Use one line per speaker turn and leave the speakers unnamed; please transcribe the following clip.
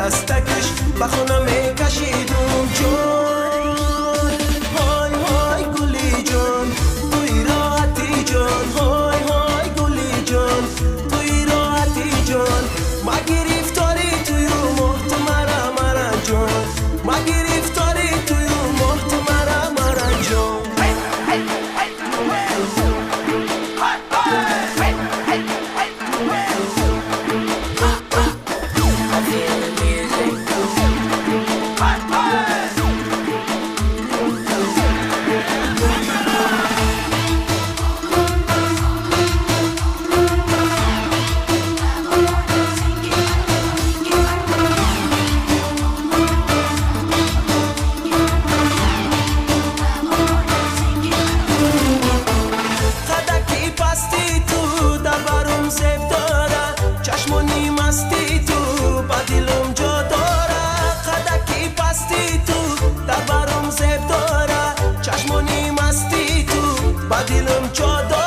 دستکش بخونم کشیدم جان های های گلی جان توی راحتی جان های های گلی جان توی راحتی جان ما گرفتاری توی رو محت مرا جان ما گرفتاری توی رو محت مرا جان چشمونی مستی تو با دلم جا داره قدکی پستی تو در برم زیب داره چشمونی مستی تو با دلم جا داره